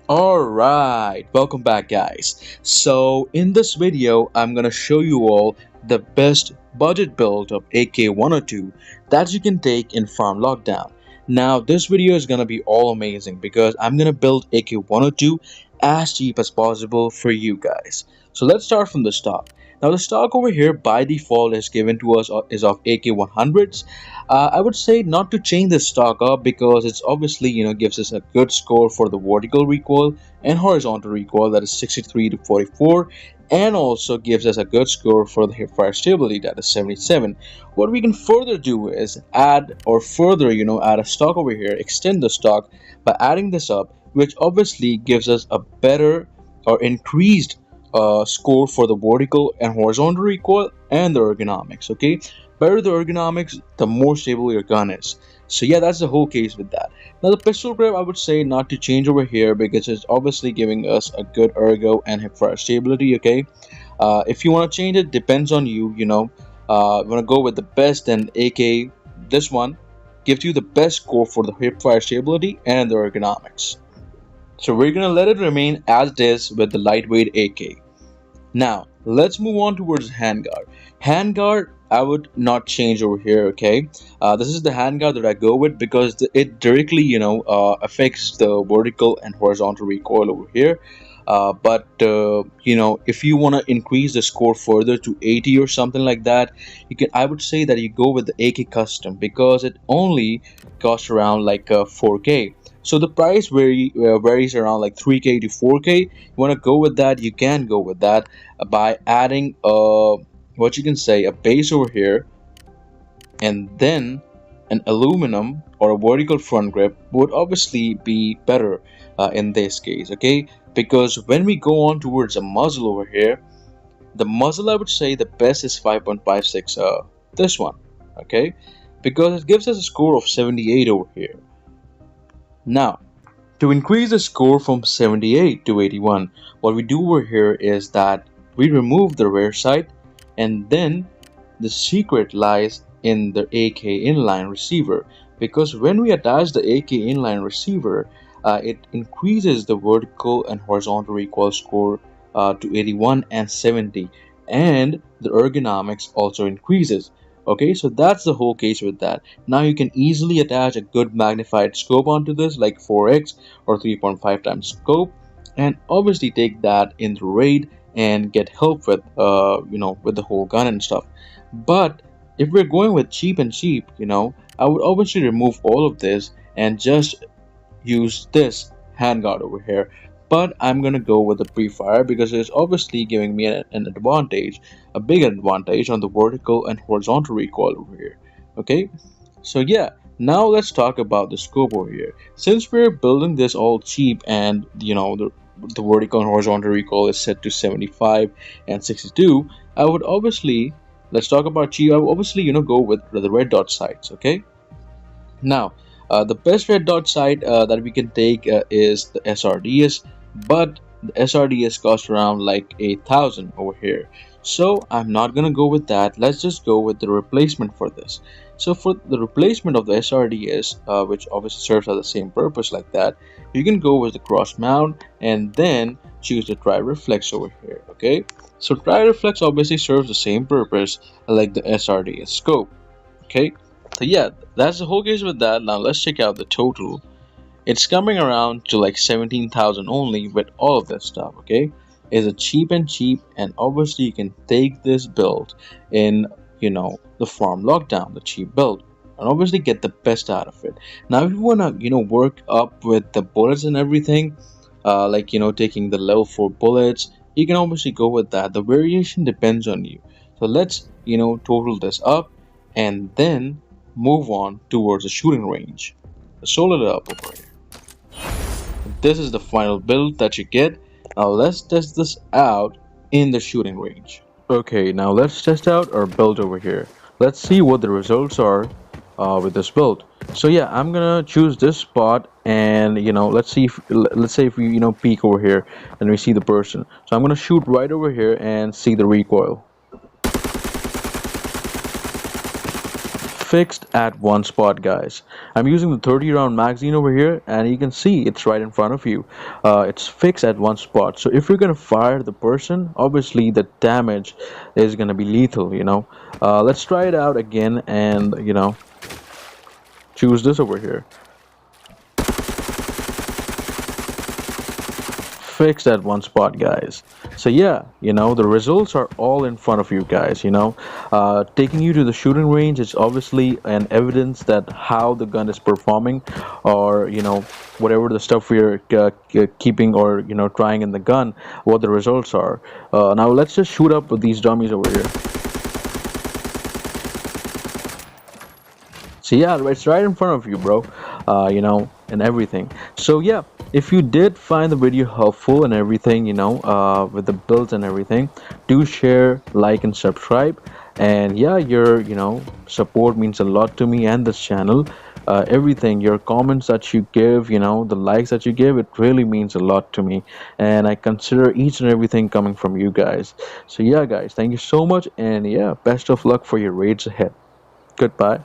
Alright, welcome back guys. So in this video I'm gonna show you all the best budget build of AK-102 that you can take in Farm Lockdown. Now this video is gonna be all amazing because I'm gonna build AK-102 as cheap as possible for you guys. So let's start from the stock. Now the stock over here by default is given to us is of AK-100s. I would say not to change the stock up because it's obviously gives us a good score for the vertical recoil and horizontal recoil, that is 63 to 44, and also gives us a good score for the hipfire stability, that is 77. What we can further do is add or further add a stock over here, extend the stock by adding this up, which obviously gives us a better or increased score for the vertical and horizontal recoil and the ergonomics. Okay, better the ergonomics, the more stable your gun is. So yeah, that's the whole case with that. Now the pistol grip, I would say not to change over here because it's obviously giving us a good ergo and hipfire stability. Okay, if you want to change it, depends on you. You want to go with the best, then AK this one gives you the best score for the hipfire stability and the ergonomics. So we're gonna let it remain as it is with the lightweight AK. Now let's move on towards handguard. Handguard, I would not change over here. Okay, this is the handguard that I go with because it directly affects the vertical and horizontal recoil over here. But if you want to increase the score further to 80 or something like that, I would say that you go with the AK custom because it only costs around like 4K. So the price varies around like 3K to 4K. You want to go with that, you can go with that by adding what you can say a base over here, and then an aluminum or a vertical front grip would obviously be better in this case. Okay, because when we go on towards a muzzle over here, the muzzle I would say the best is 5.56, this one. Okay, because it gives us a score of 78 over here. Now to increase the score from 78 to 81, what we do over here is that we remove the rear sight, and then the secret lies in the AK inline receiver, because when we attach the AK inline receiver, it increases the vertical and horizontal recoil score to 81 and 70, and the ergonomics also increases. Okay, so that's the whole case with that. Now you can easily attach a good magnified scope onto this, like 4x or 3.5 times scope, and obviously take that in the raid and get help with with the whole gun and stuff. But if we're going with cheap and cheap, I would obviously remove all of this and just use this handguard over here. But I'm gonna go with the pre-fire because it's obviously giving me an advantage, a big advantage on the vertical and horizontal recoil over here. Okay, so yeah, now let's talk about the scope over here. Since we're building this all cheap, and the vertical and horizontal recoil is set to 75 and 62, I would obviously, let's talk about cheap. I would obviously go with the red dot sights. Okay, now the best red dot sight that we can take is the SRDS, but the SRDS costs around like 8,000 over here. So I'm not gonna go with that. Let's just go with the replacement for this. So for the replacement of the SRDS, which obviously serves as the same purpose like that, you can go with the cross mount and then choose the tri reflex over here. Okay, so tri reflex obviously serves the same purpose like the SRDS scope. Okay, so yeah, that's the whole case with that. Now let's check out the total. It's coming around to like 17,000 only with all of this stuff. Okay, is it cheap and cheap, and obviously you can take this build in the Farm Lockdown, the cheap build, and obviously get the best out of it. Now if you wanna work up with the bullets and everything, like taking the level 4 bullets, you can obviously go with that. The variation depends on you. So let's total this up and then move on towards the shooting range. So load it up over here. This is the final build that you get. Now let's test this out in the shooting range. Okay, now let's test out our build over here. Let's see what the results are with this build. So yeah, I'm gonna choose this spot, and let's say if we peek over here and we see the person. So I'm gonna shoot right over here and see the recoil. fixed at one spot, guys. I'm using the 30 round magazine over here, and you can see it's right in front of you. It's fixed at one spot, so if you're gonna fire the person, obviously the damage is gonna be lethal, you know. Let's try it out again, and choose this over here. Fixed at one spot, guys. So yeah, the results are all in front of you guys. Taking you to the shooting range is obviously an evidence that how the gun is performing, or whatever the stuff we're keeping, or trying in the gun, what the results are. Now let's just shoot up with these dummies over here. So yeah, it's right in front of you, bro. And everything. So yeah, if you did find the video helpful and everything, with the builds and everything, do share, like, and subscribe. And yeah, your support means a lot to me and this channel. Everything, your comments that you give, the likes that you give, it really means a lot to me, and I consider each and everything coming from you guys. So yeah, guys, thank you so much, and yeah, best of luck for your raids ahead. Goodbye.